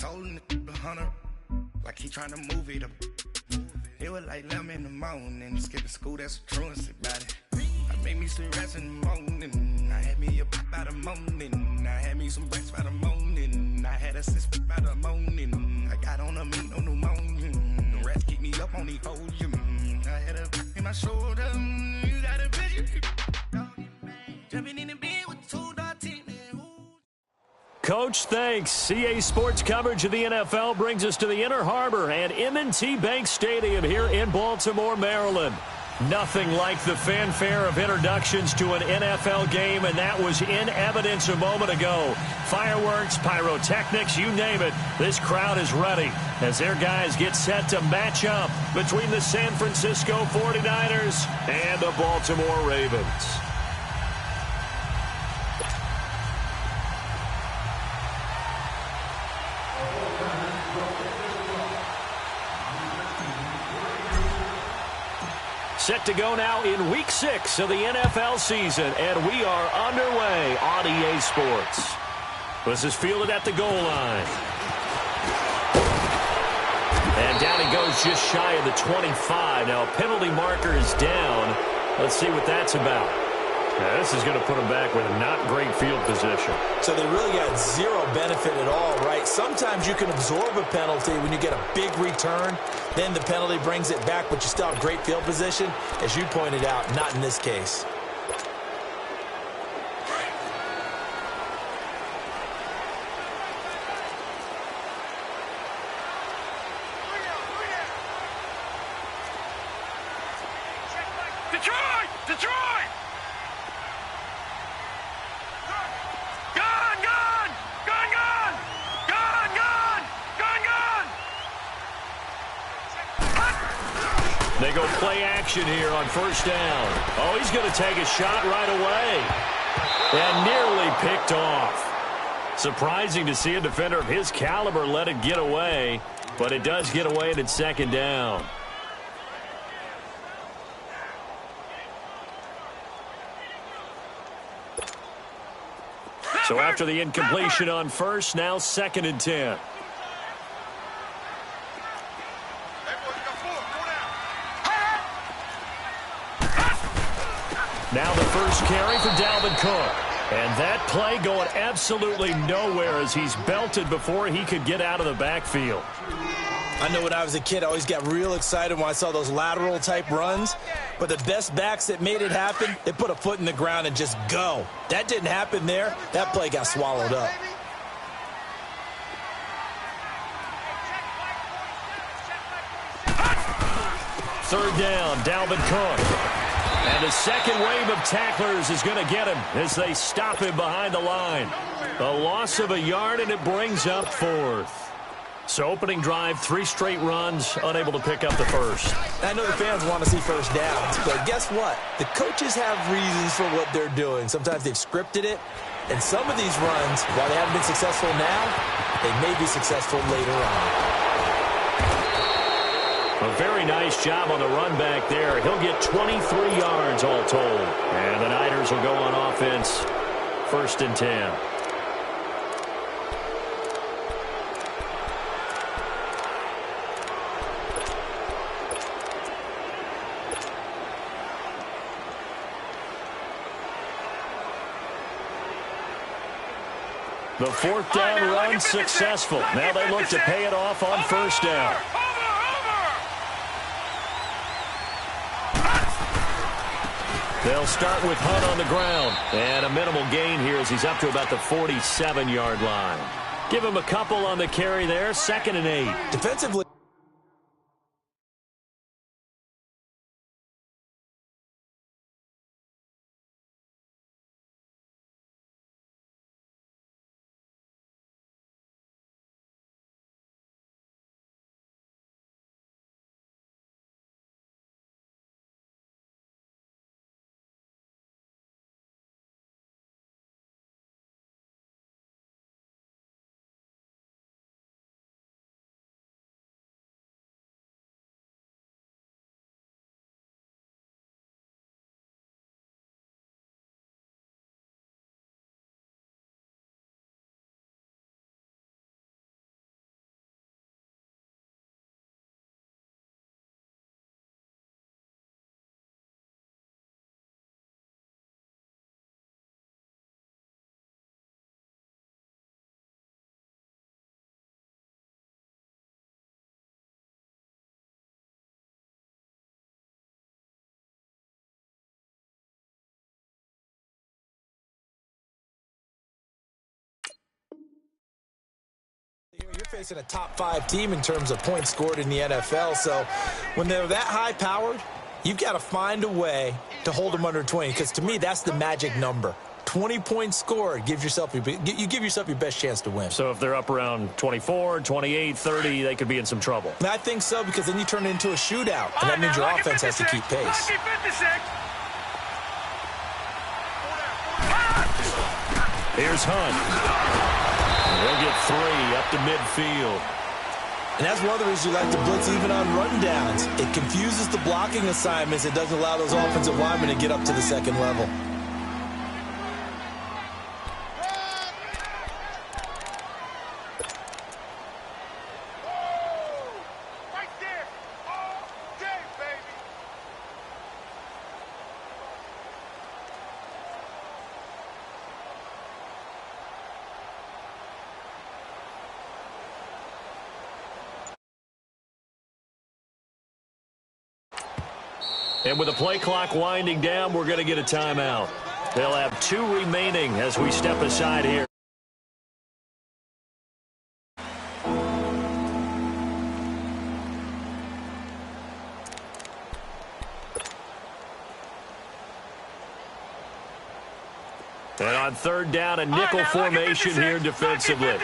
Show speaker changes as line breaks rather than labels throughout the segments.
told him the hunter, like he trying to move it up. It was like 11 in the morning, skipping school, that's a truancy about it. I made me some rest in the morning, I had me a pop by the morning, I had me some breaks by the morning, I had a sis by the morning, I got on a meat, no pneumonia, the rats keep me up on the podium, I had a in my shoulder, you got a vision, jumping in the bed with 2 dark teeth.
Coach, thanks. CA Sports coverage of the NFL brings us to the Inner Harbor and M&T Bank Stadium here in Baltimore, Maryland. Nothing like the fanfare of introductions to an NFL game, and that was in evidence a moment ago. Fireworks, pyrotechnics, you name it. This crowd is ready as their guys get set to match up between the San Francisco 49ers and the Baltimore Ravens. Set to go now in Week 6 of the NFL season, and we are underway on EA Sports. This is fielded at the goal line. And down he goes just shy of the 25. Now, penalty marker is down. Let's see what that's about. Now, this is going to put him back with a not great field position.
So they really got zero benefit at all, right? Sometimes you can absorb a penalty when you get a big return. Then the penalty brings it back, but you still have great field position. As you pointed out, not in this case.
Detroit! Detroit!
They go play action here on first down. Oh, he's going to take a shot right away. And nearly picked off. Surprising to see a defender of his caliber let it get away, but it does get away and it's second down. So after the incompletion on first, now 2nd and 10. Now the first carry for Dalvin Cook. And that play going absolutely nowhere as he's belted before he could get out of the backfield.
I know when I was a kid, I always got real excited when I saw those lateral-type runs. But the best backs that made it happen, they put a foot in the ground and just go. That didn't happen there. That play got swallowed up.
Third down, Dalvin Cook. And the second wave of tacklers is going to get him as they stop him behind the line. A loss of a yard, and it brings up 4th. So opening drive, 3 straight runs, unable to pick up the first.
I know the fans want to see first downs, but guess what? The coaches have reasons for what they're doing. Sometimes they've scripted it, and some of these runs, while they haven't been successful now, they may be successful later on.
A very nice job on the run back there. He'll get 23 yards all told. And the Niners will go on offense. 1st and 10. The 4th down run successful. Now they look to pay it off on first down. They'll start with Hunt on the ground. And a minimal gain here as he's up to about the 47-yard line. Give him a couple on the carry there. 2nd and 8.
Defensively. facing a top 5 team in terms of points scored in the NFL, so when they're that high-powered, you've got to find a way to hold them under 20, because to me, that's the magic number. 20 points scored, you give yourself your best chance to win.
So if they're up around 24, 28, 30, they could be in some trouble.
I think so, because then you turn it into a shootout, and that means your offense has to keep pace.
Here's Hunt. They'll get 3 up to midfield.
And that's one of the reasons you like to blitz even on rundowns. It confuses the blocking assignments. It doesn't allow those offensive linemen to get up to the second level.
And with the play clock winding down, we're going to get a timeout. They'll have 2 remaining as we step aside here. And on 3rd down, a nickel formation here defensively.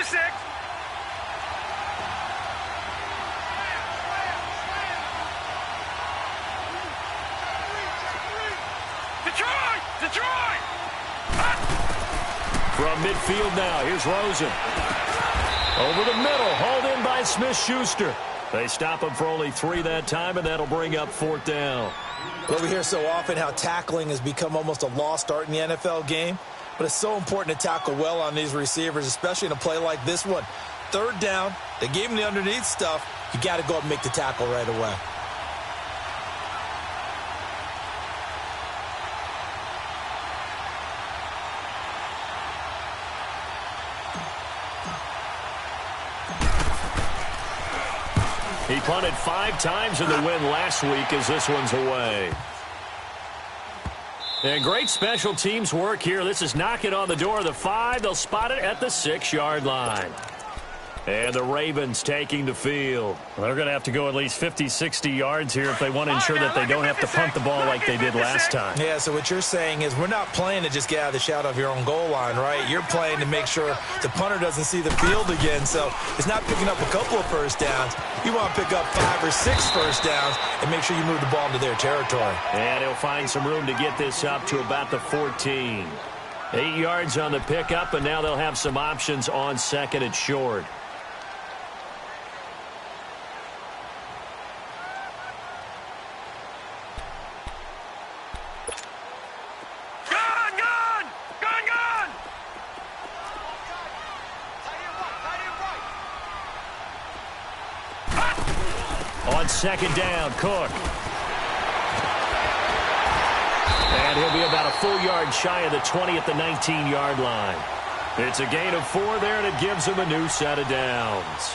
From midfield now, here's Rosen. Over the middle, hauled in by Smith-Schuster. They stop him for only 3 that time, and that'll bring up 4th down.
Well, we hear so often how tackling has become almost a lost art in the NFL game, but it's so important to tackle well on these receivers, especially in a play like this one. 3rd down, they gave him the underneath stuff. You got to go up and make the tackle right away.
He punted 5 times in the win last week as this one's away. And great special teams work here. This is knocking on the door of the 5. They'll spot it at the 6-yard line. And the Ravens taking the field. Well, they're going to have to go at least 50, 60 yards here if they want to ensure that they don't have to punt the ball like they did last time.
Yeah, so what you're saying is we're not playing to just get out of the shadow of your own goal line, right? You're playing to make sure the punter doesn't see the field again. So it's not picking up a couple of first downs. You want to pick up 5 or 6 first downs and make sure you move the ball into their territory.
And he'll find some room to get this up to about the 14. 8 yards on the pickup, and now they'll have some options on 2nd and short. On 2nd down, Cook. And he'll be about a full yard shy of the 20 at the 19-yard line. It's a gain of 4 there, and it gives him a new set of downs.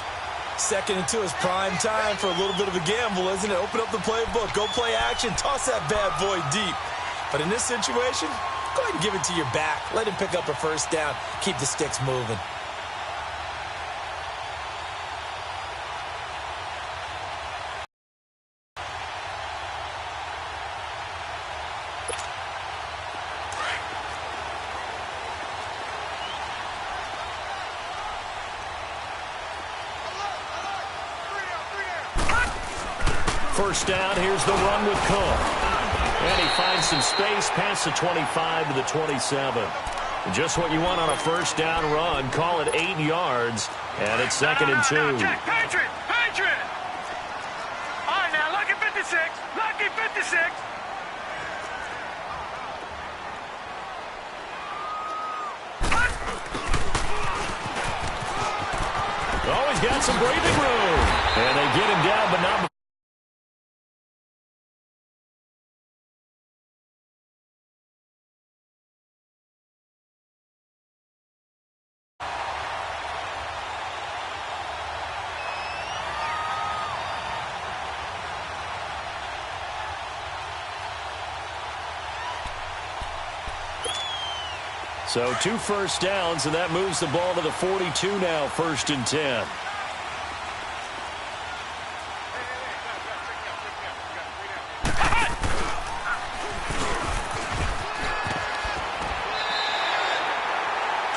2nd and 2 is prime time for a little bit of a gamble, isn't it? Open up the playbook, go play action, toss that bad boy deep. But in this situation, go ahead and give it to your back. Let him pick up a first down, keep the sticks moving.
First down, here's the run with Cook. And he finds some space past the 25 to the 27. Just what you want on a first down run. Call it 8 yards, and it's 2nd and 2.
Patriot! Patriot! All right, now, lucky 56. Lucky 56.
Oh, he's got some breathing room. And they get him down, but not. So 2 first downs, and that moves the ball to the 42 now, 1st and 10.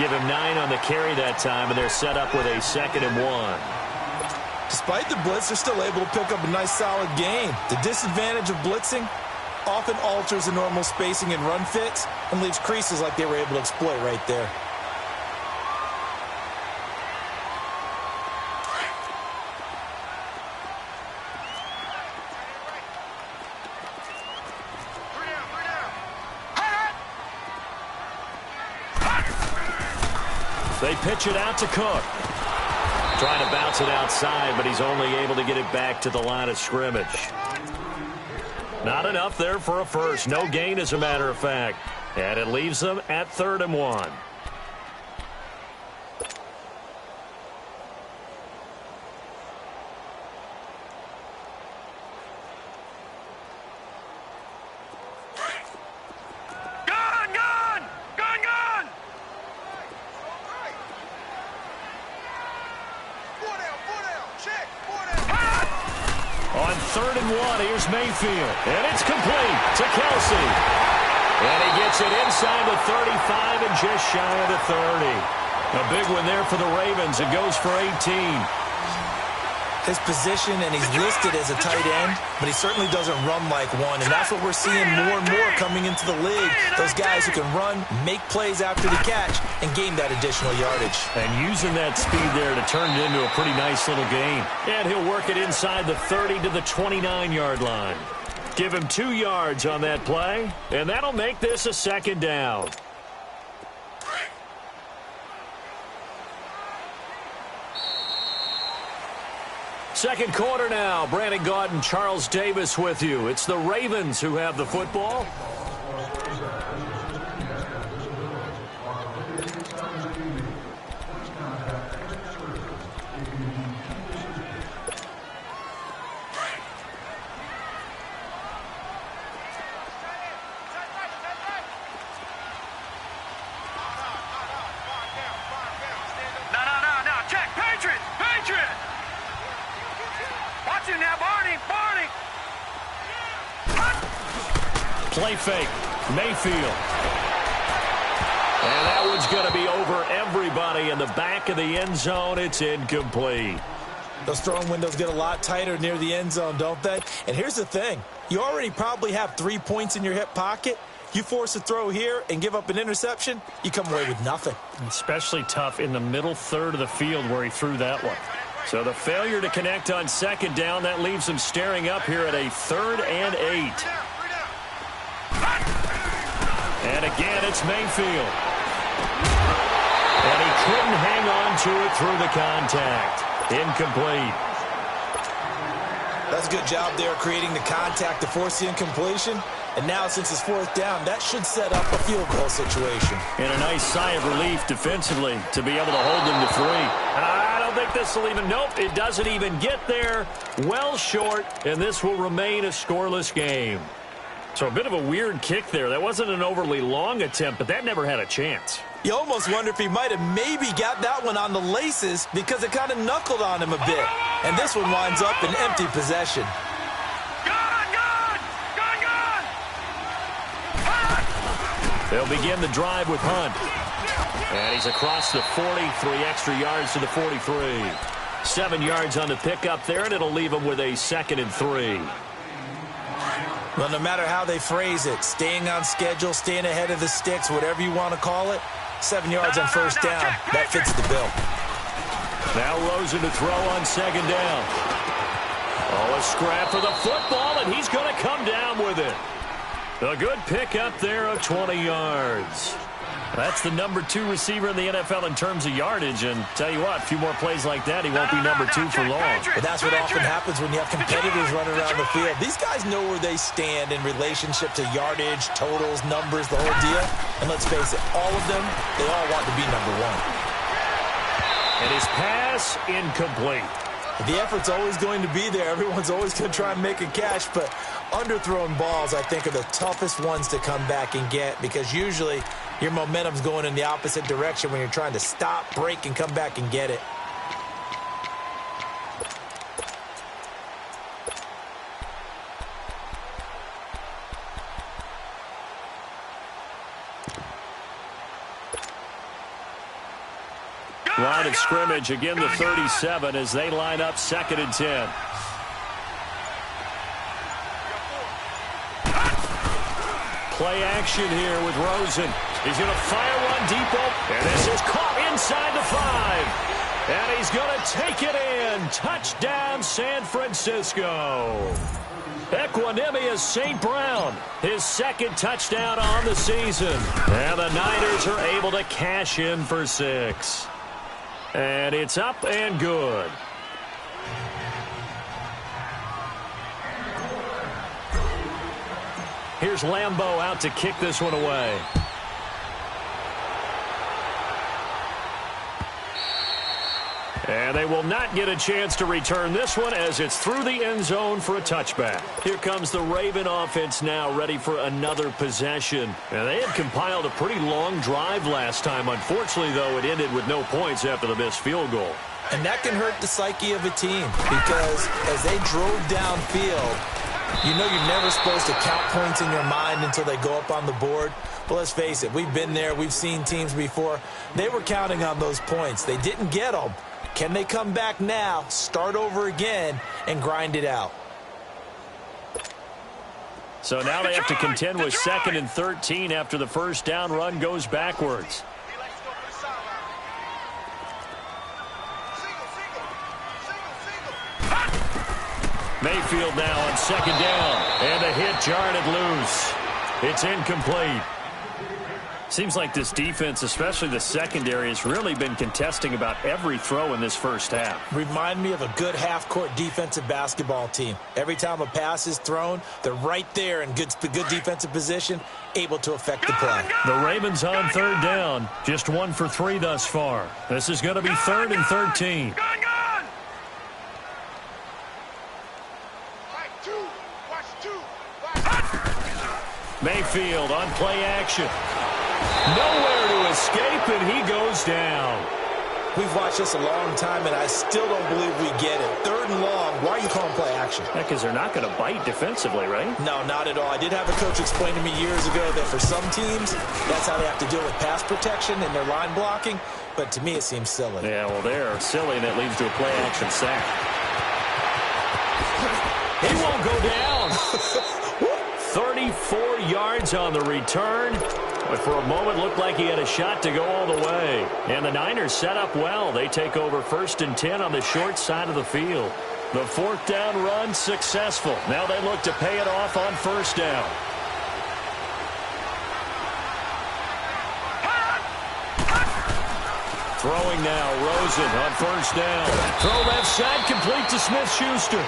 give him 9 on the carry that time, and they're set up with a 2nd and 1.
Despite the blitz, they're still able to pick up a nice, solid gain. The disadvantage of blitzing often alters the normal spacing and run fits and leaves creases like they were able to exploit right there.
They pitch it out to Cook. Trying to bounce it outside, but he's only able to get it back to the line of scrimmage. Not enough there for a first. No gain, as a matter of fact. And it leaves them at 3rd and 1. On 3rd and 1, here's Mayfield. And it's complete to Kelsey. And he gets it inside the 35 and just shy of the 30. A big one there for the Ravens. It goes for 18.
His position, and he's listed as a tight end, but he certainly doesn't run like one, and that's what we're seeing more and more coming into the league. Those guys who can run, make plays after the catch, and gain that additional yardage.
And using that speed there to turn it into a pretty nice little gain. And he'll work it inside the 30 to the 29-yard line. Give him 2 yards on that play, and that'll make this a 2nd down. Second quarter now. Brandon Gaudin and Charles Davis with you. It's the Ravens who have the football.
No. Check. Patriot. Watch him now, Barney.
Play fake. Mayfield. And that one's going to be over everybody in the back of the end zone. It's incomplete.
Those throwing windows get a lot tighter near the end zone, don't they? And here's the thing. You already probably have 3 points in your hip pocket. You force a throw here and give up an interception, you come away with nothing.
Especially tough in the middle 3rd of the field where he threw that one. So the failure to connect on 2nd down, that leaves him staring up here at a 3rd and 8. And again, it's Mayfield. And he couldn't hang on to it through the contact. Incomplete.
That's a good job there creating the contact to force the incompletion. And now, since it's 4th down, that should set up a field goal situation.
And a nice sigh of relief defensively to be able to hold them to 3. I don't think this will even, nope, it doesn't even get there. Well short, and this will remain a scoreless game. So a bit of a weird kick there. That wasn't an overly long attempt, but that never had a chance.
You almost wonder if he might have maybe got that one on the laces because it kind of knuckled on him a bit. And this one winds up in empty possession.
They'll begin the drive with Hunt. And he's across the 40, 3 extra yards to the 43. 7 yards on the pickup there, and it'll leave him with a 2nd and 3.
Well, no matter how they phrase it, staying on schedule, staying ahead of the sticks, whatever you want to call it, 7 yards on 1st down, that fits the bill.
Now Rosen to throw on 2nd down. Oh, a scrap for the football, and he's going to come down with it. A good pickup there of 20 yards. That's the number 2 receiver in the NFL in terms of yardage, and tell you what, a few more plays like that, he won't be number 2 for long.
But that's what often happens when you have competitors running around the field. These guys know where they stand in relationship to yardage, totals, numbers, the whole deal. And let's face it, all of them, they all want to be number 1.
And his pass incomplete.
The effort's always going to be there. Everyone's always going to try and make a catch, but underthrown balls, I think, are the toughest ones to come back and get because usually your momentum's going in the opposite direction when you're trying to stop, break, and come back and get it.
Line of scrimmage, again the 37 as they line up 2nd and 10. Play action here with Rosen. He's going to fire one deep open. And this is caught inside the 5. And he's going to take it in. Touchdown, San Francisco. Equanimous St. Brown, his 2nd touchdown on the season. And the Niners are able to cash in for 6. And it's up and good. Here's Lambeau out to kick this one away. And they will not get a chance to return this one as it's through the end zone for a touchback. Here comes the Raven offense now, ready for another possession. And they had compiled a pretty long drive last time. Unfortunately, though, it ended with no points after the missed field goal.
And that can hurt the psyche of a team because as they drove downfield, you know you're never supposed to count points in your mind until they go up on the board. But let's face it, we've been there. We've seen teams before. They were counting on those points. They didn't get them. Can they come back now, start over again, and grind it out?
So now they have to contend with 2nd and 13 after the first down run goes backwards. Mayfield now on 2nd down. And the hit jarred it loose. It's incomplete. Seems like this defense, especially the secondary, has really been contesting about every throw in this first half.
Remind me of a good half-court defensive basketball team. Every time a pass is thrown, they're right there in good defensive position, able to affect the play.
The Ravens on 3rd down. Just 1 for 3 thus far. This is going to be 3rd and 13. Mayfield on play action. Nowhere to escape, and he goes down.
We've watched this a long time, and I still don't believe we get it. 3rd and long, why are you calling play action?
Because they're not going to bite defensively, right?
No, not at all. I did have a coach explain to me years ago that for some teams, that's how they have to deal with pass protection and their line blocking, but to me it seems silly.
Yeah, well, they're silly, and it leads to a play action sack. He won't go down. 34 yards on the return. But for a moment, looked like he had a shot to go all the way. And the Niners set up well. They take over 1st and 10 on the short side of the field. The 4th down run successful. Now they look to pay it off on 1st down. Throwing now, Rosen on 1st down. Throw left side, complete to Smith-Schuster.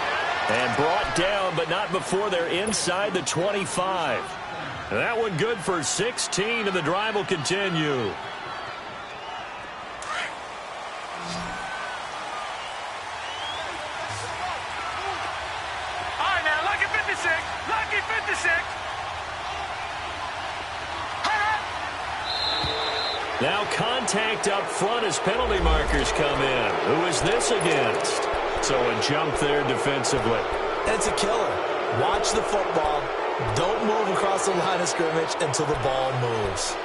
And brought down, but not before they're inside the 25. That one good for 16, and the drive will continue.
All right, now, lucky 56. Lucky 56.
Now contact up front as penalty markers come in. Who is this against? So a jump there defensively.
It's a killer. Watch the football. Don't move across the line of scrimmage until the ball moves.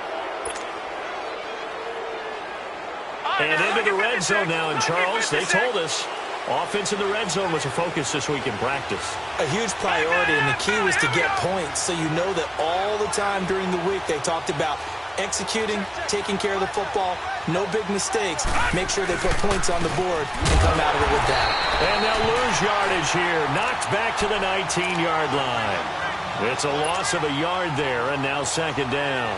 And into the red zone now, and Charles, they told us offense in the red zone was a focus this week in practice.
A huge priority, and the key was to get points, so you know that all the time during the week they talked about executing, taking care of the football, no big mistakes. Make sure they put points on the board and come out of it with that.
And they'll lose yardage here, knocked back to the 19-yard line. It's a loss of a yard there, and now 2nd down.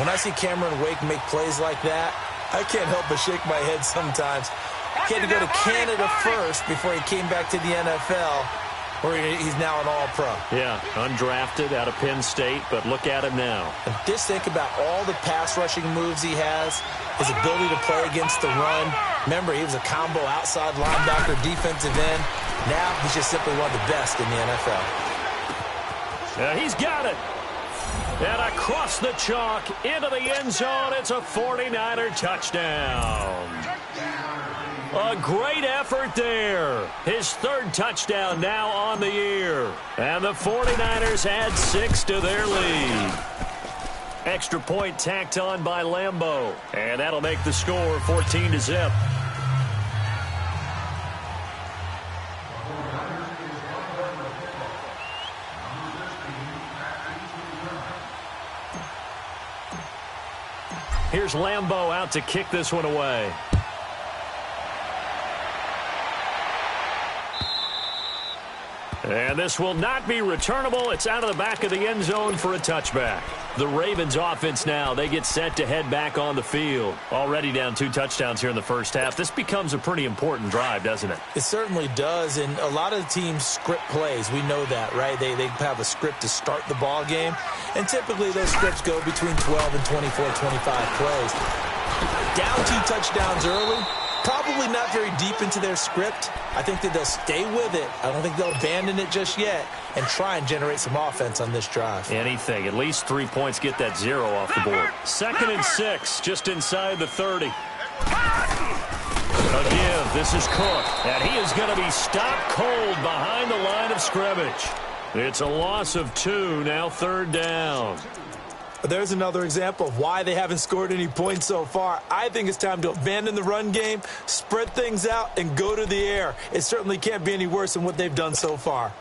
When I see Cameron Wake make plays like that, I can't help but shake my head sometimes. He had to go to Canada first before he came back to the NFL, where he's now an all-pro.
Yeah, undrafted out of Penn State, but look at him now.
And just think about all the pass-rushing moves he has, his ability to play against the run. Remember, he was a combo outside linebacker, defensive end. Now he's just simply one of the best in the NFL.
Yeah, he's got it. And across the chalk, into the end zone, it's a 49er touchdown. A great effort there. His 3rd touchdown now on the year. And the 49ers add 6 to their lead. Extra point tacked on by Lambeau. And that'll make the score 14-0. Here's Lambeau out to kick this one away. And this will not be returnable. It's out of the back of the end zone for a touchback. The Ravens offense now, they get set to head back on the field. Already down 2 touchdowns here in the first half. This becomes a pretty important drive, doesn't it?
It certainly does, and a lot of the teams script plays. We know that, right? They have a script to start the ball game, and typically those scripts go between 12 and 24, 25 plays. Down 2 touchdowns early. Probably not very deep into their script. I think that they'll stay with it. I don't think they'll abandon it just yet and try and generate some offense on this drive.
Anything. At least 3 points get that 0 off the board. 2nd and 6, just inside the 30. Again, this is Cook, and he is going to be stopped cold behind the line of scrimmage. It's a loss of 2, now 3rd down.
There's another example of why they haven't scored any points so far. I think it's time to abandon the run game, spread things out, and go to the air. It certainly can't be any worse than what they've done so far.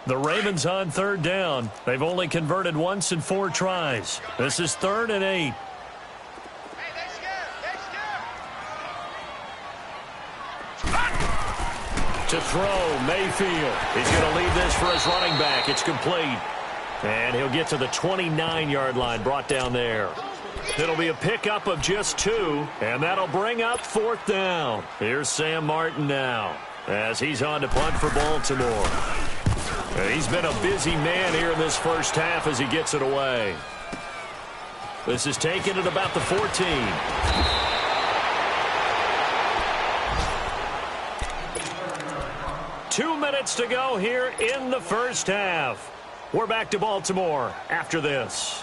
The Ravens on 3rd down. They've only converted once in 4 tries. This is 3rd and 8. To throw, Mayfield. He's going to leave this for his running back. It's complete. And he'll get to the 29-yard line, brought down there. It'll be a pickup of just 2, and that'll bring up 4th down. Here's Sam Martin now, as he's on to punt for Baltimore. And he's been a busy man here in this first half as he gets it away. This is taken at about the 14. 2 minutes to go here in the first half. We're back to Baltimore after this.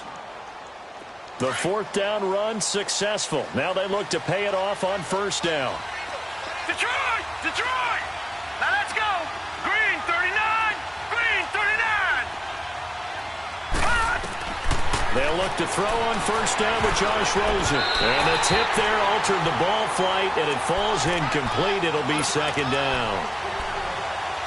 The 4th down run successful. Now they look to pay it off on 1st down.
Detroit! Detroit! Now let's go! Green 39! Green 39!
They'll look to throw on 1st down with Josh Rosen. And the tip there altered the ball flight, and it falls incomplete. It'll be 2nd down.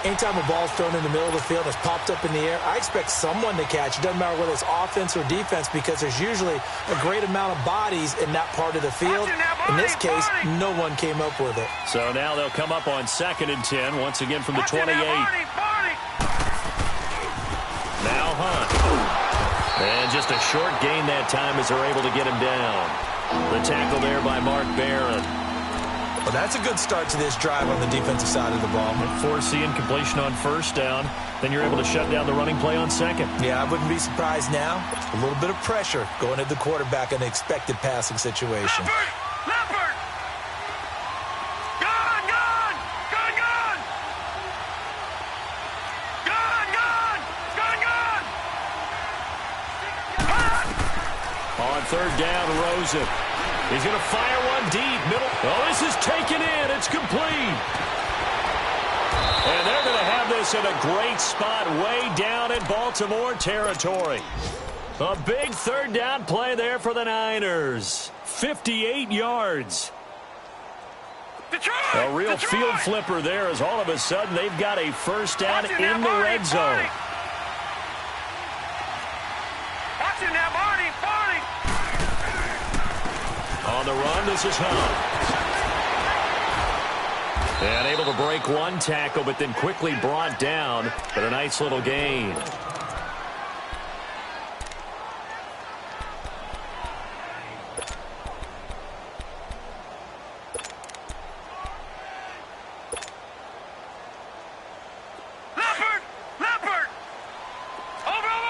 Anytime a ball's thrown in the middle of the field and it's popped up in the air, I expect someone to catch. It doesn't matter whether it's offense or defense because there's usually a great amount of bodies in that part of the field. In this case, no one came up with it.
So now they'll come up on 2nd and 10, once again from the 28. Now Hunt. And just a short gain that time as they're able to get him down. The tackle there by Mark Barron.
Well, that's a good start to this drive on the defensive side of the ball.
Force the incompletion on 1st down. Then you're able to shut down the running play on 2nd.
Yeah, I wouldn't be surprised now. A little bit of pressure going at the quarterback in an expected passing situation.
Leopard! Gone! Gone! Gone! Gone! Gone! Gone! Gone! Gone!
On 3rd down, Rosen. He's going to fire one deep, middle. Oh, this is taken in. It's complete. And they're going to have this in a great spot way down in Baltimore territory. A big 3rd down play there for the Niners. 58 yards.
Detroit!
A real field flipper there as all of a sudden they've got a 1st down in the red zone.
Watch it now, Barney! Barney!
On the run, this is Hunt. And able to break one tackle, but then quickly brought down for a nice little gain.
Leopard! Leopard! Over!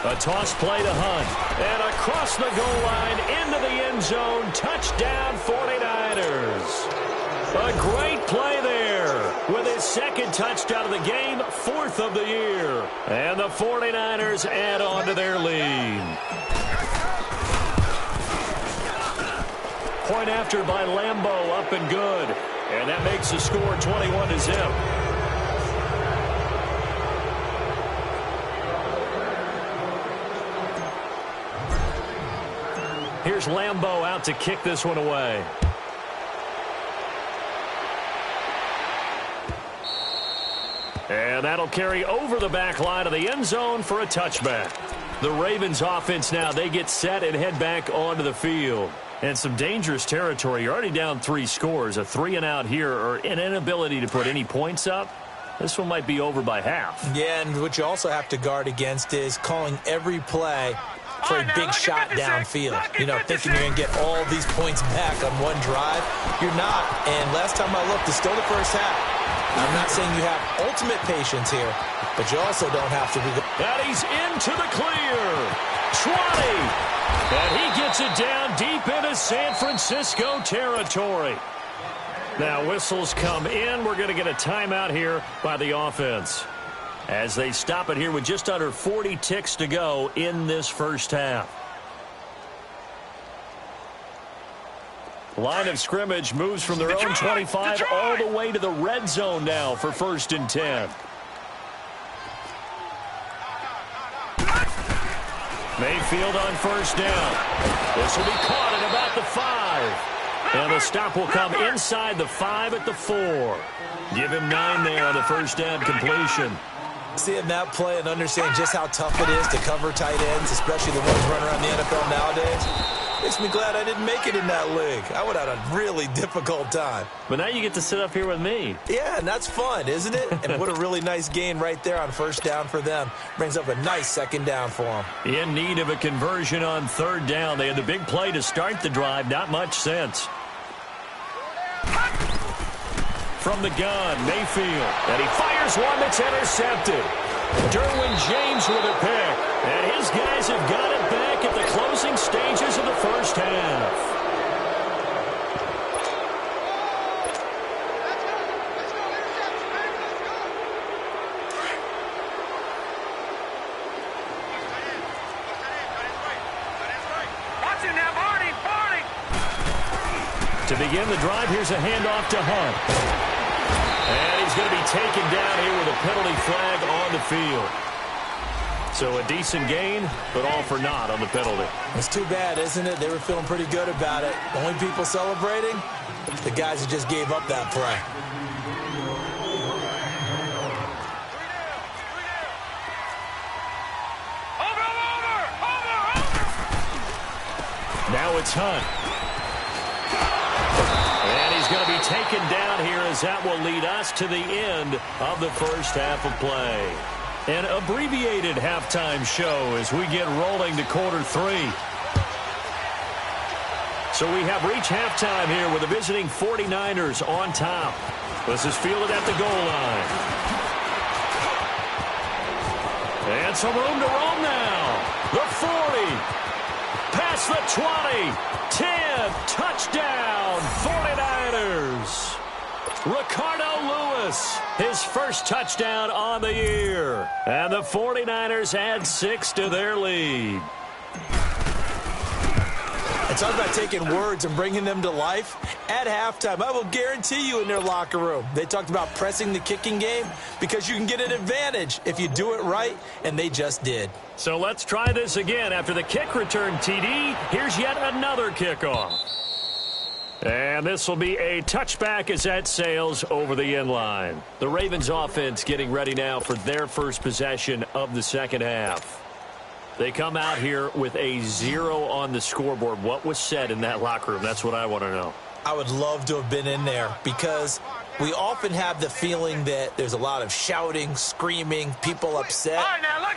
A toss play to Hunt. And across the goal line into the end zone. Touchdown 49ers. A great play there with his 2nd touchdown of the game, 4th of the year. And the 49ers add on to their lead. point after by Lambeau, up and good. And that makes the score 21-0. Here's Lambeau out to kick this one away. And that'll carry over the back line of the end zone for a touchback. The Ravens offense now, they get set and head back onto the field. And some dangerous territory. You're already down 3 scores. A 3-and-out here or an inability to put any points up. This one might be over by half.
Yeah, and what you also have to guard against is calling every play for a big shot downfield. You know, thinking you're going to get all these points back on one drive. You're not. And last time I looked, it's still the first half. I'm not saying you have ultimate patience here, but you also don't have to be.
And he's into the clear. 20. And he gets it down deep into San Francisco territory. Now whistles come in. We're going to get a timeout here by the offense, as they stop it here with just under 40 ticks to go in this first half. Line of scrimmage moves from their own 25 all the way to the red zone now for 1st and 10. Mayfield on 1st down. This will be caught at about the 5. And the stop will come inside the 5 at the 4. Give him 9 there on the 1st down completion.
Seeing that play and understand just how tough it is to cover tight ends, especially the ones running around the NFL nowadays, makes me glad I didn't make it in that league. I would have had a really difficult time.
But now you get to sit up here with me.
Yeah, and that's fun, isn't it? And what a really nice gain right there on 1st down for them. Brings up a nice 2nd down for them.
In need of a conversion on 3rd down. They had the big play to start the drive. Not much sense. From the gun, Mayfield. And he fires one that's intercepted. Derwin James with a pick. And his guys have got it back at the closing stages of the first half. To begin the drive, here's a handoff to Hunt. And he's going to be taken down here with a penalty flag on the field. So a decent gain, but all for naught on the penalty.
It's too bad, isn't it? They were feeling pretty good about it. Only people celebrating, the guys who just gave up that play.
Now it's Hunt. And he's going to be taken down here, as that will lead us to the end of the first half of play. An abbreviated halftime show as we get rolling to quarter 3. So we have reached halftime here with the visiting 49ers on top. This is fielded at the goal line. And some room to roam now. The 40. Past the 20, 10, touchdown, 49ers. Ricardo Lewis, his first touchdown on the year. And the 49ers add 6 to their lead.
And talk about taking words and bringing them to life. At halftime, I will guarantee you in their locker room, they talked about pressing the kicking game because you can get an advantage if you do it right, and they just did.
So let's try this again. After the kick return TD, here's yet another kickoff. And this will be a touchback as that sails over the end line. The Ravens offense getting ready now for their first possession of the second half. They come out here with a 0 on the scoreboard. What was said in that locker room? That's what I want to know.
I would love to have been in there because we often have the feeling that there's a lot of shouting, screaming, people upset.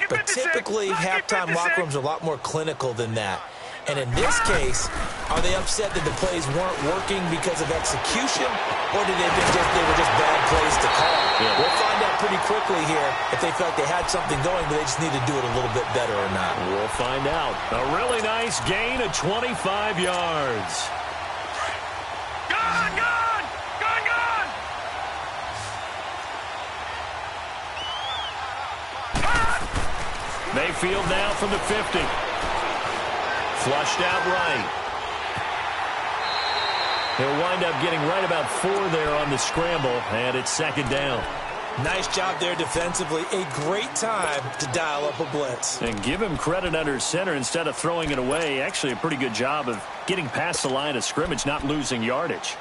But typically, halftime locker rooms are a lot more clinical than that. And in this case, are they upset that the plays weren't working because of execution, or did they were just bad plays to call?
Yeah.
We'll find out pretty quickly here if they felt they had something going, but they just need to do it a little bit better or not.
We'll find out. A really nice gain of 25 yards.
Gone, gone! Gone, gone!
Mayfield now from the 50. Flushed out right. He'll wind up getting right about 4 there on the scramble, and it's second down.
Nice job there defensively. A great time to dial up a blitz.
And give him credit under center instead of throwing it away. Actually, a pretty good job of getting past the line of scrimmage, not losing yardage.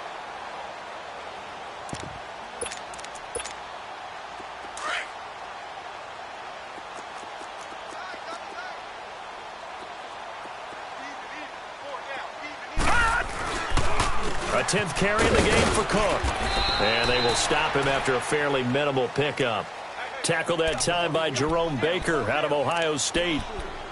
A 10th carry in the game for Cook. And they will stop him after a fairly minimal pickup. Tackled that time by Jerome Baker out of Ohio State.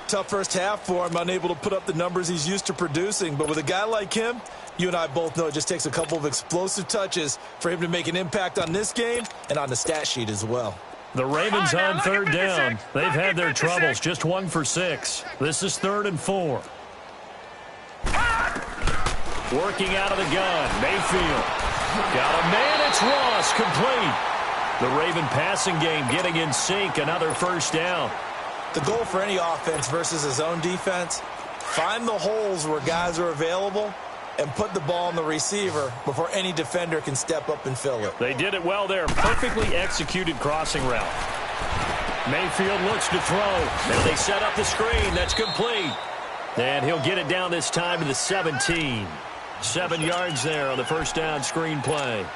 Tough first half for him, unable to put up the numbers he's used to producing. But with a guy like him, you and I both know it just takes a couple of explosive touches for him to make an impact on this game and on the stat sheet as well.
The Ravens on third down. They've had their troubles, just 1 for 6. This is 3rd and 4. Working out of the gun, Mayfield. Got a man, it's Ross, complete. The Raven passing game getting in sync, another first down.
The goal for any offense versus his own defense, find the holes where guys are available and put the ball on the receiver before any defender can step up and fill it.
They did it well there, perfectly executed crossing route. Mayfield looks to throw, and they set up the screen, that's complete. And he'll get it down this time to the 17. 7 yards there on the first down screen play.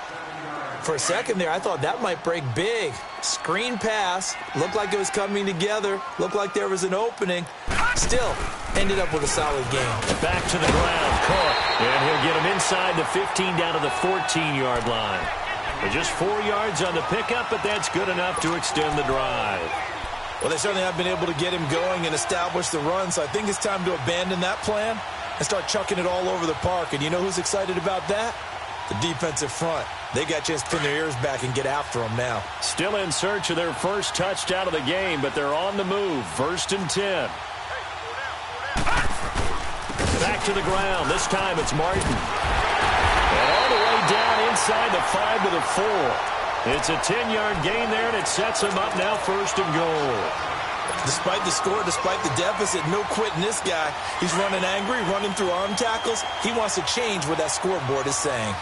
For a second there, I thought that might break big. Screen pass, looked like it was coming together, looked like there was an opening. Still, ended up with a solid game.
Back to the ground, Cook. And he'll get him inside the 15 down to the 14-yard line. But just 4 yards on the pickup, but that's good enough to extend the drive.
Well, they certainly have been able to get him going and establish the run, so I think it's time to abandon that plan and start chucking it all over the park. And you know who's excited about that? The defensive front. They got a chance to pin their ears back and get after them now.
Still in search of their first touchdown of the game, but they're on the move. 1st and 10. Back to the ground. This time it's Martin. And all the way down inside the 5 to the 4. It's a 10-yard gain there, and it sets him up now 1st and goal.
Despite the score, despite the deficit, no quitting this guy. He's running angry, running through arm tackles. He wants to change what that scoreboard is saying.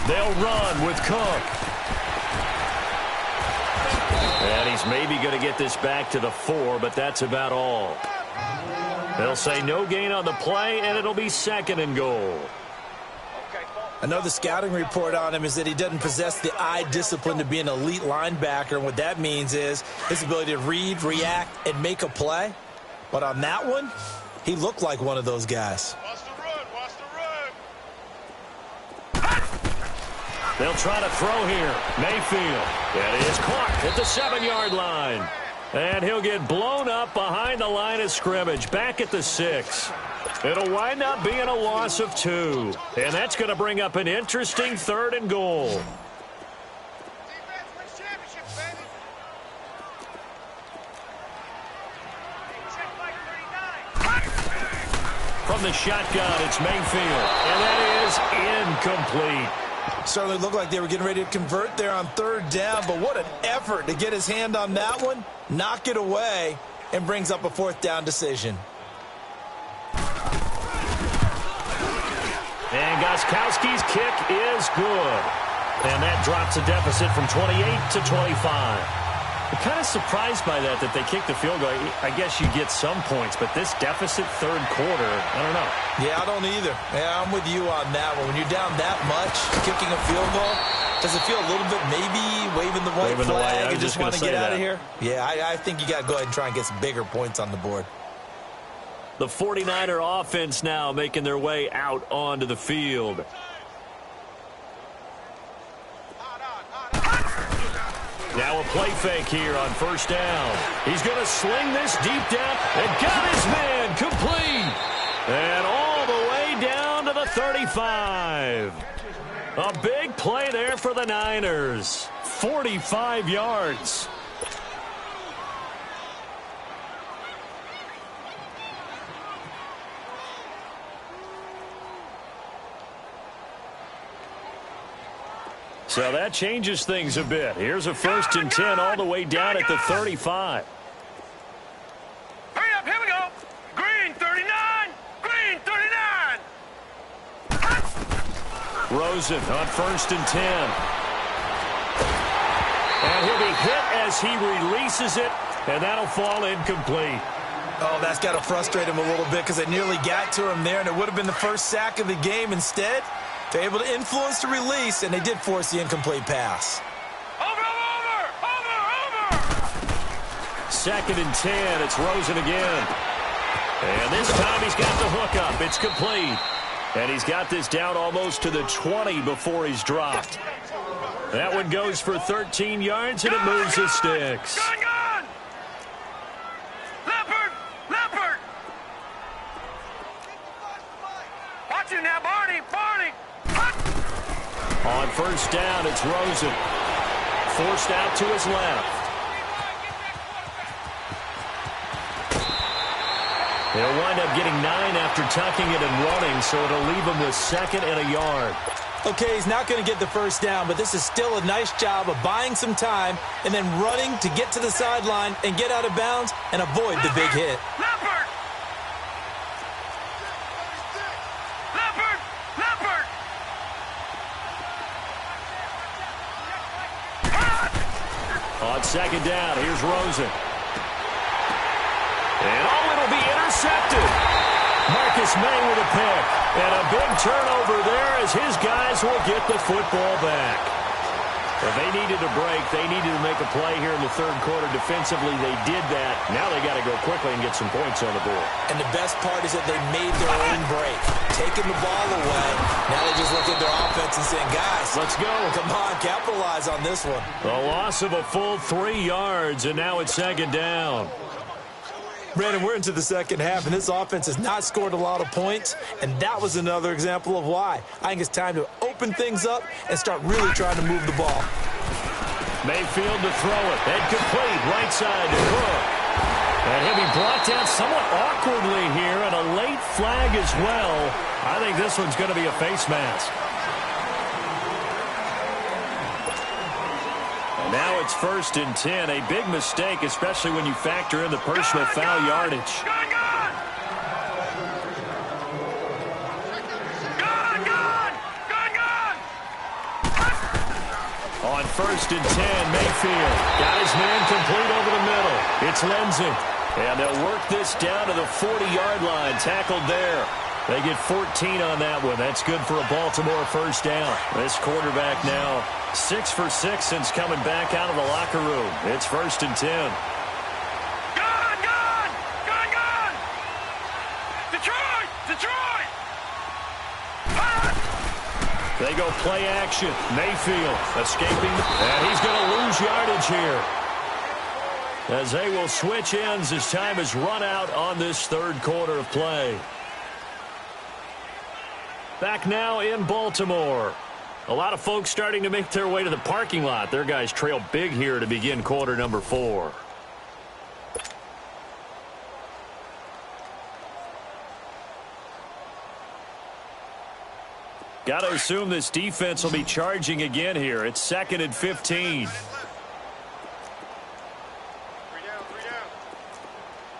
They'll run with Cook. And he's maybe going to get this back to the 4, but that's about all. They'll say no gain on the play, and it'll be 2nd and goal.
I know the scouting report on him is that he doesn't possess the eye discipline to be an elite linebacker, and what that means is his ability to read, react, and make a play. But on that one, he looked like one of those guys.
Watch the run, watch the run.
They'll try to throw here. Mayfield. That is caught at the 7-yard line. And he'll get blown up behind the line of scrimmage, back at the 6. It'll wind up being a loss of 2. And that's going to bring up an interesting 3rd and goal.
Defense wins championships, baby. Check like 39.
From the shotgun, it's Mayfield. And that is incomplete.
Certainly looked like they were getting ready to convert there on 3rd down, but what an effort to get his hand on that one, knock it away, and brings up a 4th down decision.
And Gostkowski's kick is good. And that drops a deficit from 28 to 25. I'm kind of surprised by that they kicked the field goal. I guess you get some points, but this deficit 3rd quarter, I don't know.
Yeah, I don't either. Yeah, I'm with you on that one. When you're down that much, kicking a field goal, does it feel a little bit maybe waving the white flag and just want to get out of here? Yeah, I think you got to go ahead and try and get some bigger points on the board.
The 49er offense now making their way out onto the field. Now a play fake here on 1st down. He's going to sling this deep down and got his man complete. And all the way down to the 35. A big play there for the Niners. 45 yards. So that changes things a bit. Here's a 1st and 10 all the way down at the 35.
Hurry up, here we go. Green, 39.
Rosen on 1st and 10. And he'll be hit as he releases it, and that'll fall incomplete.
Oh, that's got to frustrate him a little bit because they nearly got to him there, and it would have been the first sack of the game. Instead, they're able to influence the release, and they did force the incomplete pass.
Over!
2nd and 10. It's Rosen again. And this time he's got the hookup. It's complete. And he's got this down almost to the 20 before he's dropped. That one goes for 13 yards, and it moves the sticks.
Gun! Leopard! Watch him now, Barney!
On 1st down, it's Rosen. Forced out to his left. They'll wind up getting 9 after tucking it and running, so it'll leave him with 2nd and a yard.
Okay, he's not going to get the first down, but this is still a nice job of buying some time and then running to get to the sideline and get out of bounds and avoid the big hit.
Leopard!
On 2nd down, here's Rosen. And it'll be intercepted. Marcus May with a pick. And a big turnover there as his guys will get the football back. If they needed a break, they needed to make a play here in the 3rd quarter. Defensively, they did that. Now they got to go quickly and get some points on the board.
And the best part is that they made their own break. Taking the ball away. Now they just look at their offense and saying, guys,
let's go.
Come on, capitalize on this one.
A loss of a full 3 yards, and now it's 2nd down.
Brandon, we're into the 2nd half, and this offense has not scored a lot of points, and that was another example of why. I think it's time to open things up and start really trying to move the ball.
Mayfield to throw it. And complete. Right side to Cook. And he'll be brought down somewhat awkwardly here, and a late flag as well. I think this one's going to be a face mask. Now it's 1st and 10. A big mistake, especially when you factor in the personal foul yardage.
Gun!
On 1st and 10, Mayfield got his man complete over the middle. It's Lindsey. And they'll work this down to the 40-yard line. Tackled there. They get 14 on that one. That's good for a Baltimore 1st down. This quarterback now 6 for 6 since coming back out of the locker room. It's 1st and 10.
Gun! Detroit!
They go play action. Mayfield escaping, and he's going to lose yardage here. As they will switch ends as time is run out on this 3rd quarter of play. Back now in Baltimore. A lot of folks starting to make their way to the parking lot. Their guys trail big here to begin quarter number 4. Got to assume this defense will be charging again here. It's 2nd and 15.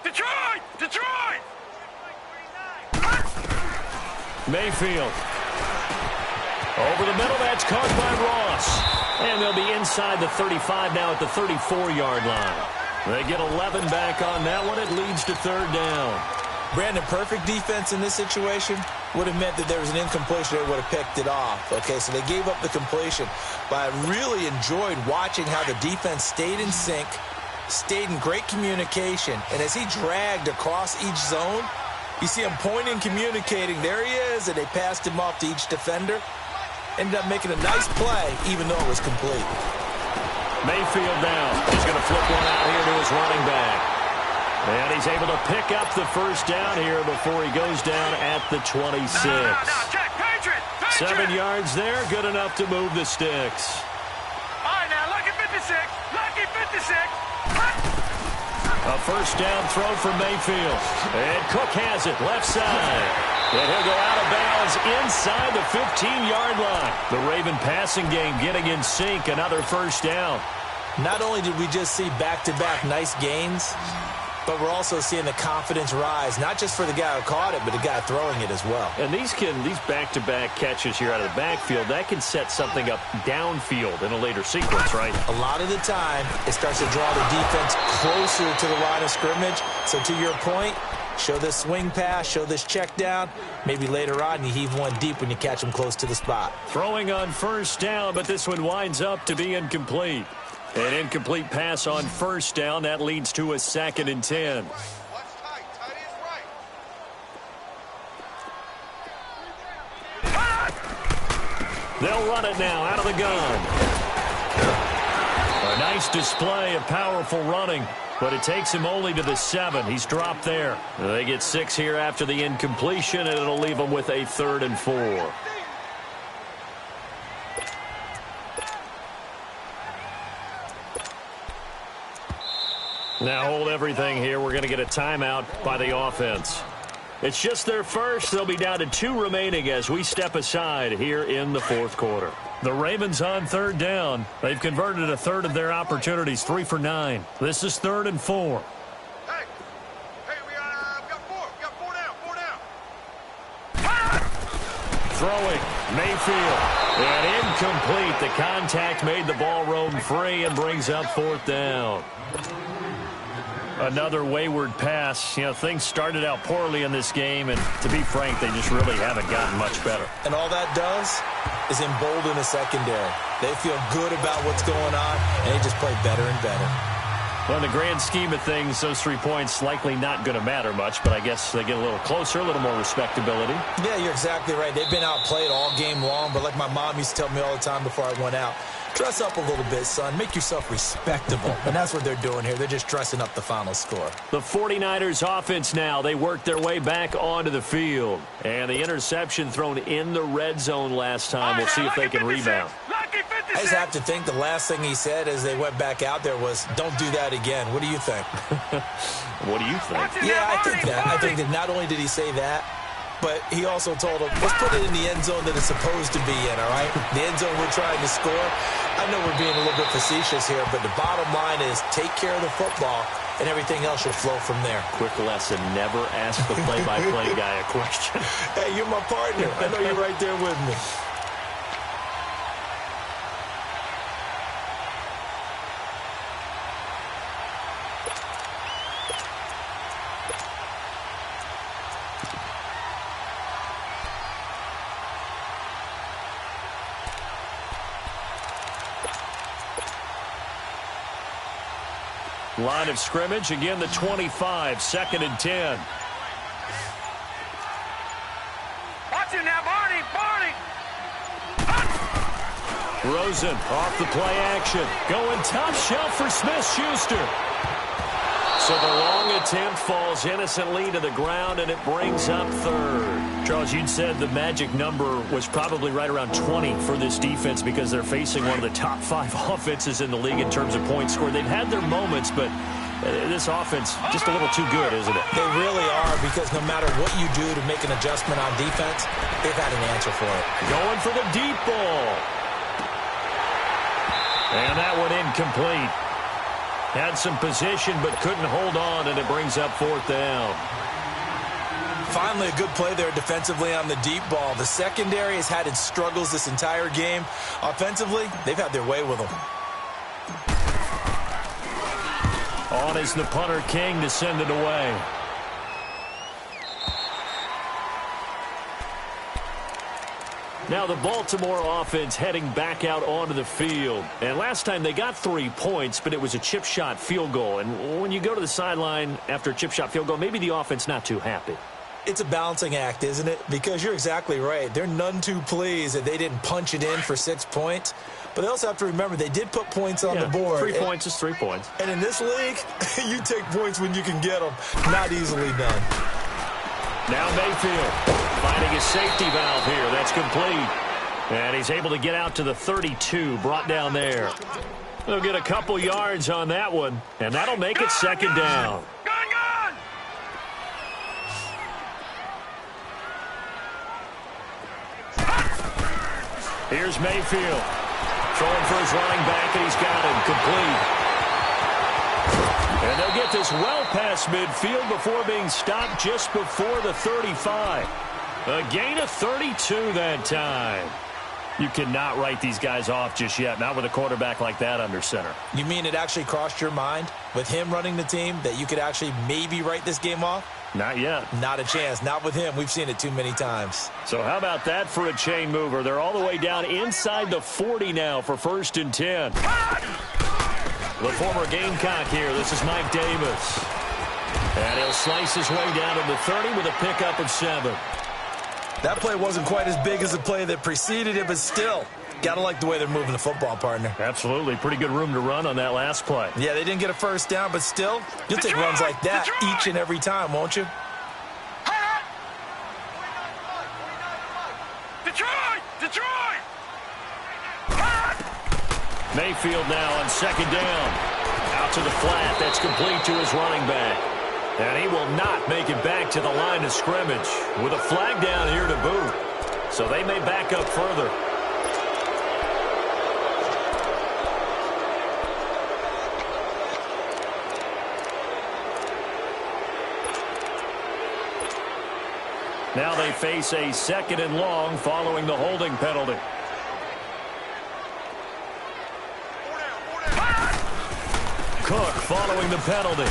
Detroit!
Mayfield. Over the middle, that's caught by Ross. And they'll be inside the 35 now at the 34-yard line. They get 11 back on that one. It leads to 3rd down.
Brandon, perfect defense in this situation would have meant that there was an incompletion. They would have picked it off. Okay, so they gave up the completion. But I really enjoyed watching how the defense stayed in sync, stayed in great communication. And as he dragged across each zone, you see him pointing, communicating. There he is, and they passed him off to each defender. Ended up making a nice play, even though it was complete.
Mayfield down. He's going to flip one out here to his running back. And he's able to pick up the 1st down here before he goes down at the 26.
Check, Patriot!
7 yards there, good enough to move the sticks.
All right, now, lucky 56.
A 1st down throw for Mayfield. And Cook has it, left side. And he'll go out of bounds inside the 15-yard line. The Raven passing game getting in sync, another 1st down.
Not only did we just see back-to-back nice gains, but we're also seeing the confidence rise, not just for the guy who caught it, but the guy throwing it as well.
And these back-to-back catches here out of the backfield, that can set something up downfield in a later sequence, right?
A lot of the time, it starts to draw the defense closer to the line of scrimmage. So to your point, show this swing pass, show this check down. Maybe later on you heave one deep when you catch them close to the spot.
Throwing on first down, but this one winds up to be incomplete. An incomplete pass on first down. That leads to a 2nd and 10. They'll run it now out of the gun. A nice display of powerful running, but it takes him only to the 7. He's dropped there. They get 6 here after the incompletion, and it'll leave them with a 3rd and 4. Now hold everything here. We're going to get a timeout by the offense. It's just their first. They'll be down to 2 remaining as we step aside here in the 4th quarter. The Ravens on 3rd down. They've converted 1/3 of their opportunities, 3 for 9. This is 3rd and 4.
Hey, we got 4. We got 4 down. 4 down.
Throwing, Mayfield. And incomplete. The contact made the ball roam free and brings up 4th down. Another wayward pass. You know, things started out poorly in this game, and to be frank, they just really haven't gotten much better.
And all that does is embolden the secondary. They feel good about what's going on, and they just play better and better.
Well, in the grand scheme of things, those 3 points likely not going to matter much, but I guess they get a little closer, a little more respectability.
Yeah, you're exactly right. They've been outplayed all game long, but like my mom used to tell me all the time before I went out, dress up a little bit, son. Make yourself respectable. And that's what they're doing here. They're just dressing up the final score.
The 49ers offense now. They work their way back onto the field. And the interception thrown in the red zone last time. We'll see if they can rebound.
I just have to think the last thing he said as they went back out there was, don't do that again. What do you think?
What do you think?
Yeah, I think that. I think that not only did he say that, but he also told him, let's put it in the end zone that it's supposed to be in, all right? The end zone we're trying to score. I know we're being a little bit facetious here, but the bottom line is take care of the football, and everything else should flow from there.
Quick lesson, never ask the play-by-play guy a question.
Hey, you're my partner. I know you're right there with me.
Line of scrimmage, again the 25, 2nd and 10.
Watch it now, Barney!
Rosen off the play action. Going top shelf for Smith-Schuster. So the long attempt falls innocently to the ground, and it brings up 3rd. Charles, you'd said the magic number was probably right around 20 for this defense because they're facing one of the top 5 offenses in the league in terms of points scored. They've had their moments, but this offense just a little too good, isn't it?
They really are, because no matter what you do to make an adjustment on defense, they've had an answer for it.
Going for the deep ball. And that one incomplete. Had some position but couldn't hold on, and it brings up 4th down.
Finally, a good play there defensively on the deep ball. The secondary has had its struggles this entire game. Offensively, they've had their way with them.
On is the punter King to send it away. Now the Baltimore offense heading back out onto the field. And last time they got 3 points, but it was a chip shot field goal. And when you go to the sideline after a chip shot field goal, maybe the offense not too happy.
It's a balancing act, isn't it? Because you're exactly right. They're none too pleased that they didn't punch it in for 6 points. But they also have to remember they did put points on the board.
3 points is 3 points.
And in this league, you take points when you can get them. Not easily done.
Now Mayfield finding his safety valve here. That's complete. And he's able to get out to the 32, brought down there. They'll get a couple yards on that one, and that'll make it 2nd down.
Gun!
Here's Mayfield. Throwing for his running back, and he's got him complete. And they'll get this well past midfield before being stopped just before the 35. A gain of 32 that time. You cannot write these guys off just yet, not with a quarterback like that under center.
You mean it actually crossed your mind with him running the team that you could actually maybe write this game off?
Not yet.
Not a chance. Not with him. We've seen it too many times.
So how about that for a chain mover? They're all the way down inside the 40 now for 1st and 10. The former Gamecock here. This is Mike Davis. And he'll slice his way down to the 30 with a pickup of 7.
That play wasn't quite as big as the play that preceded it, but still, got to like the way they're moving the football, partner.
Absolutely. Pretty good room to run on that last play.
Yeah, they didn't get a first down, but still, you'll take runs like that each and every time, won't you?
Detroit!
Mayfield now on 2nd down. Out to the flat. That's complete to his running back. And he will not make it back to the line of scrimmage with a flag down here to boot. So they may back up further. Now they face a 2nd and long following the holding penalty. Cook following the penalty.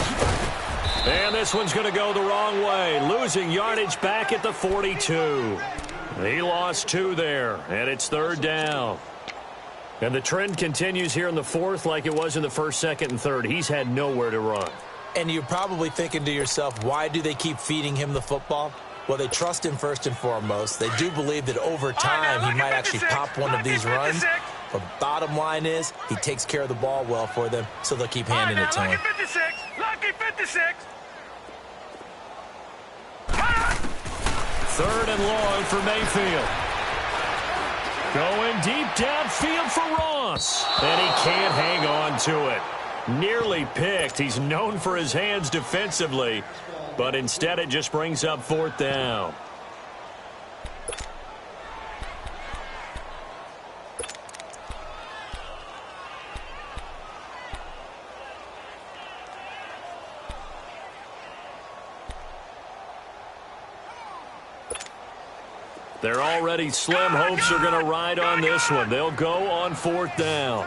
And this one's going to go the wrong way. Losing yardage back at the 42. He lost 2 there, and it's 3rd down. And the trend continues here in the 4th like it was in the 1st, 2nd, and 3rd. He's had nowhere to run.
And you're probably thinking to yourself, why do they keep feeding him the football? Well, they trust him first and foremost. They do believe that over time he might actually pop one of these runs. But bottom line is, he takes care of the ball well for them, so they'll keep handing it to him.
Lucky 56.
3rd and long for Mayfield. Going deep downfield for Ross. And he can't hang on to it. Nearly picked. He's known for his hands defensively. But instead it just brings up 4th down. They're already slim hopes are going to ride on this one. They'll go on 4th down.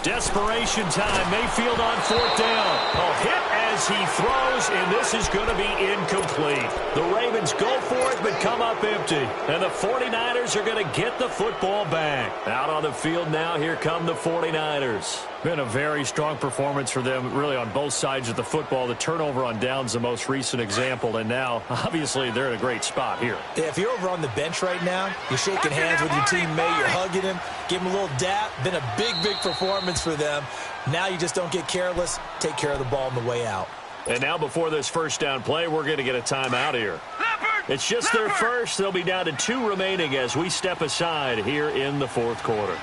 Desperation time. Mayfield on 4th down. A hit as he throws, and this is going to be incomplete. The Ravens go for it, but come up empty. And the 49ers are going to get the football back. Out on the field now, here come the 49ers. Been a very strong performance for them, really, on both sides of the football. The turnover on downs, the most recent example, and now, obviously, they're in a great spot here.
Yeah, if you're over on the bench right now, you're shaking hands with your teammate, you're hugging him, give him a little dap. Been a big, big performance for them. Now you just don't get careless. Take care of the ball on the way out.
And now before this 1st down play, we're going to get a timeout here. It's just their first. They'll be down to 2 remaining as we step aside here in the 4th quarter.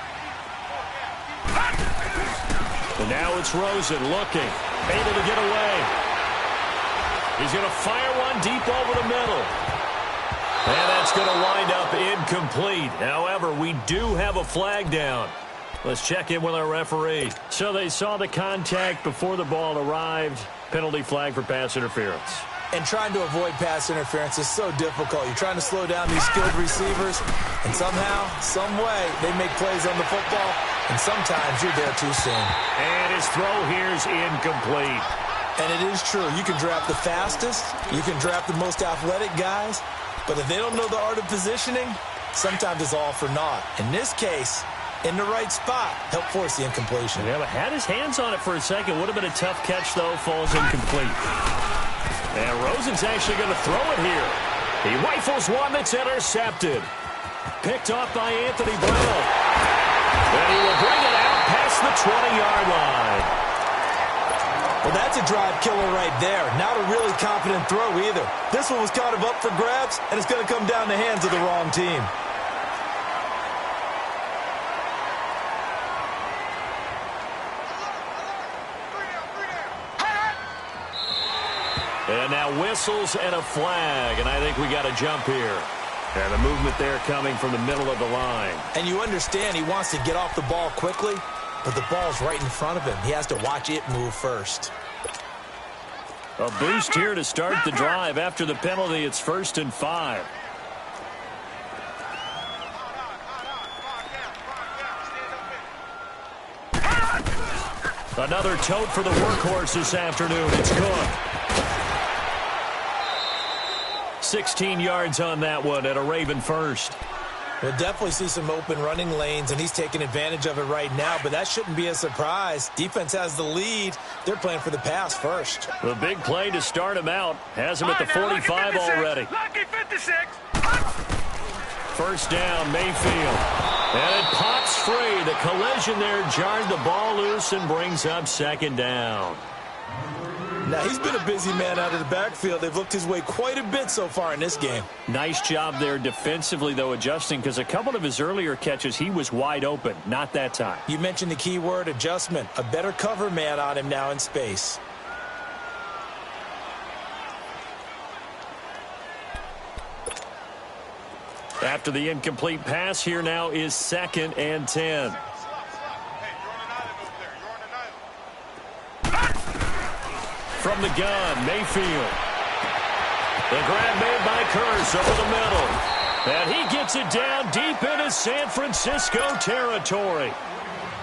And now it's Rosen looking, able to get away. He's going to fire one deep over the middle. And that's going to wind up incomplete. However, we do have a flag down. Let's check in with our referee. So they saw the contact before the ball arrived. Penalty flag for pass interference.
And trying to avoid pass interference is so difficult. You're trying to slow down these skilled receivers, and somehow, some way, they make plays on the football, and sometimes you're there too soon.
And his throw here is incomplete.
And it is true. You can draft the fastest, you can draft the most athletic guys, but if they don't know the art of positioning, sometimes it's all for naught. In this case, in the right spot, help force the incompletion.
Yeah, but had his hands on it for a second. Would have been a tough catch, though. Falls incomplete. And Rosen's actually going to throw it here. He rifles one that's intercepted. Picked off by Anthony Brown. And he will bring it out past the 20-yard line.
Well, that's a drive killer right there. Not a really confident throw either. This one was kind of up for grabs, and it's going to come down the hands of the wrong team.
And now whistles and a flag, and I think we got a jump here. And the movement there coming from the middle of the line.
And you understand he wants to get off the ball quickly, but the ball's right in front of him. He has to watch it move first.
A boost here to start the drive. After the penalty, it's 1st and 5. Another tote for the workhorse this afternoon. It's Cook. 16 yards on that one at a Raven first.
We'll definitely see some open running lanes, and he's taking advantage of it right now, but that shouldn't be a surprise. Defense has the lead. They're playing for the pass first.
The big play to start him out. Has him at the 45 already.
Lucky 56.
First down, Mayfield. And it pops free. The collision there jarred the ball loose and brings up 2nd down.
Now, he's been a busy man out of the backfield. They've looked his way quite a bit so far in this game.
Nice job there defensively, though, adjusting, because a couple of his earlier catches, he was wide open. Not that time.
You mentioned the key word, adjustment. A better cover man on him now in space.
After the incomplete pass, here now is 2nd and 10. From the gun, Mayfield. The grab made by Curse over the middle. And he gets it down deep into San Francisco territory.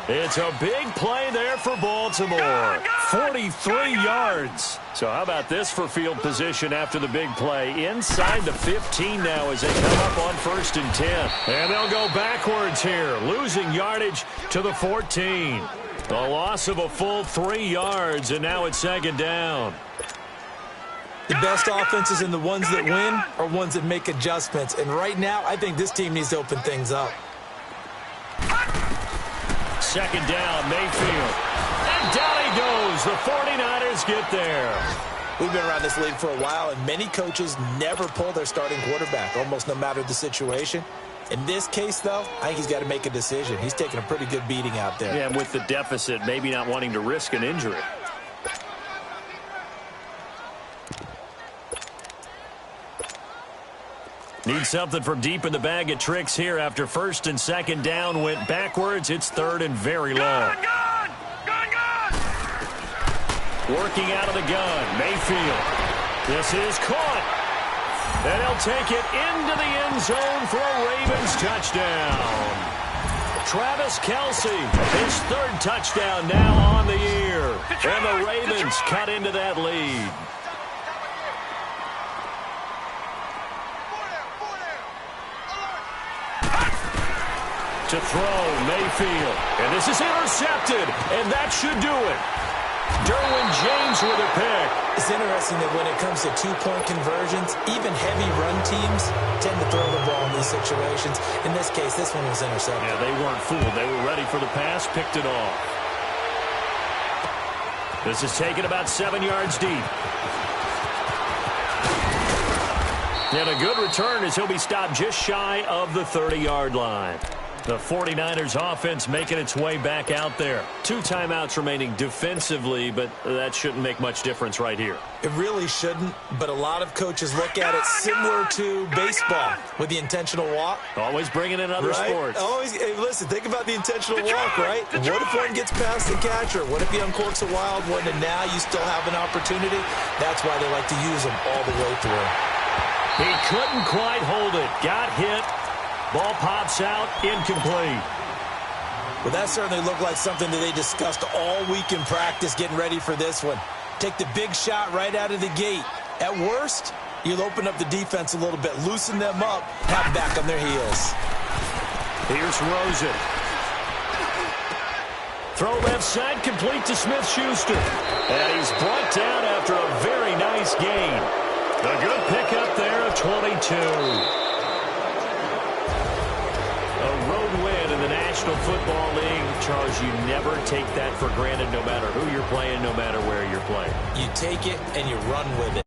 It's a big play there for Baltimore. 43 yards. So how about this for field position after the big play? Inside the 15 now as they come up on 1st and 10. And they'll go backwards here, losing yardage to the 14. The loss of a full 3 yards, and now it's 2nd down.
The best offenses and the ones that win are ones that make adjustments. And right now, I think this team needs to open things up.
2nd down, Mayfield. And down he goes. The 49ers get there.
We've been around this league for a while, and many coaches never pull their starting quarterback, almost no matter the situation. In this case, though, I think he's got to make a decision. He's taking a pretty good beating out there.
Yeah, and with the deficit, maybe not wanting to risk an injury. Need something from deep in the bag of tricks here after 1st and 2nd down went backwards. It's 3rd and very long.
Gun!
Working out of the gun, Mayfield. This is caught. And he'll take it into the end zone for a Ravens touchdown. Travis Kelce, his 3rd touchdown now on the year. And the Ravens cut into that lead. To throw, Mayfield. And this is intercepted, and that should do it. Derwin James with a pick.
It's interesting that when it comes to two-point conversions, even heavy run teams tend to throw the ball in these situations. In this case, this one was intercepted.
Yeah, they weren't fooled. They were ready for the pass, picked it off. This is taken about 7 yards deep. And a good return as he'll be stopped just shy of the 30-yard line. The 49ers offense making its way back out there. 2 timeouts remaining defensively, but that shouldn't make much difference right here.
It really shouldn't, but a lot of coaches look at it similar to baseball with the intentional walk.
Always bringing in other sports.
Always, hey, listen, think about the intentional walk, right? What if one gets past the catcher? What if he uncorks a wild one and now you still have an opportunity? That's why they like to use them all the way through.
He couldn't quite hold it. Got hit. Ball pops out, incomplete.
Well, that certainly looked like something that they discussed all week in practice getting ready for this one. Take the big shot right out of the gate. At worst, you'll open up the defense a little bit, loosen them up, have them back on their heels.
Here's Rosen. Throw left side, complete to Smith-Schuster. And he's brought down after a very nice gain. A good pickup there of 22. A road win in the National Football League. Charles, you never take that for granted no matter who you're playing, no matter where you're playing.
You take it and you run with it.